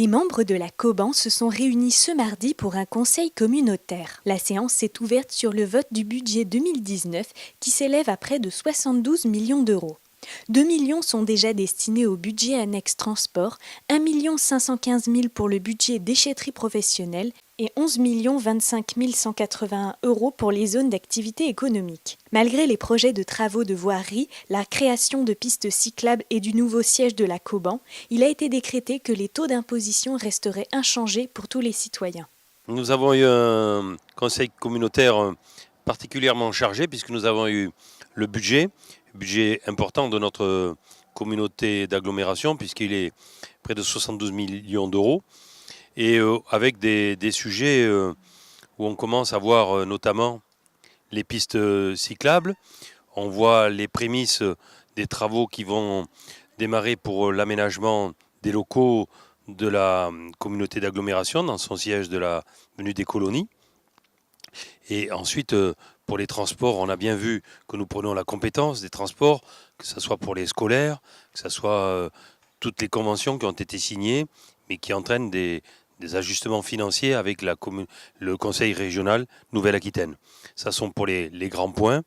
membres de la COBAN se sont réunis ce mardi pour un conseil communautaire. La séance s'est ouverte sur le vote du budget 2019 qui s'élève à près de 72 millions d'euros. 2 millions sont déjà destinés au budget annexe transport, 1 515 000 pour le budget déchetterie professionnelle et 11 25 181 € pour les zones d'activité économique. Malgré les projets de travaux de voirie, la création de pistes cyclables et du nouveau siège de la COBAN, il a été décrété que les taux d'imposition resteraient inchangés pour tous les citoyens. Nous avons eu un conseil communautaire particulièrement chargé puisque nous avons eu le budget important de notre communauté d'agglomération puisqu'il est près de 72 millions d'euros et avec des sujets où on commence à voir notamment les pistes cyclables. On voit les prémices des travaux qui vont démarrer pour l'aménagement des locaux de la communauté d'agglomération dans son siège de l'avenue des Colonies. Et ensuite, pour les transports, on a bien vu que nous prenons la compétence des transports, que ce soit pour les scolaires, que ce soit toutes les conventions qui ont été signées, mais qui entraînent des ajustements financiers avec le Conseil régional Nouvelle-Aquitaine. Ça sont pour les grands points.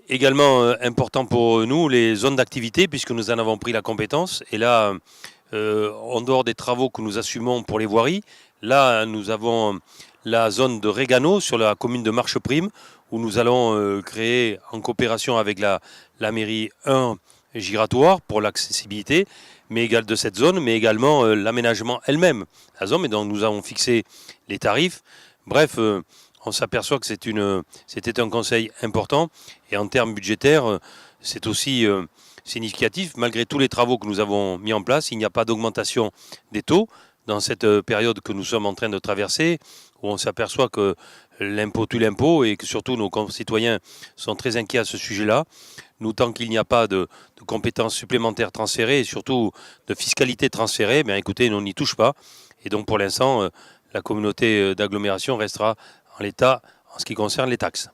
Également important pour nous, les zones d'activité, puisque nous en avons pris la compétence. Et là, en dehors des travaux que nous assumons pour les voiries, là, nous avons la zone de Régano sur la commune de Marcheprime, où nous allons créer en coopération avec la mairie un giratoire pour l'accessibilité de cette zone, mais également l'aménagement elle-même, la zone, et donc nous avons fixé les tarifs. Bref, on s'aperçoit que c'était un conseil important, et en termes budgétaires, c'est aussi significatif. Malgré tous les travaux que nous avons mis en place, il n'y a pas d'augmentation des taux dans cette période que nous sommes en train de traverser, où on s'aperçoit que l'impôt tue l'impôt et que surtout nos concitoyens sont très inquiets à ce sujet-là. Nous, tant qu'il n'y a pas de compétences supplémentaires transférées et surtout de fiscalité transférée, écoutez, on n'y touche pas. Et donc pour l'instant, la communauté d'agglomération restera en l'état en ce qui concerne les taxes.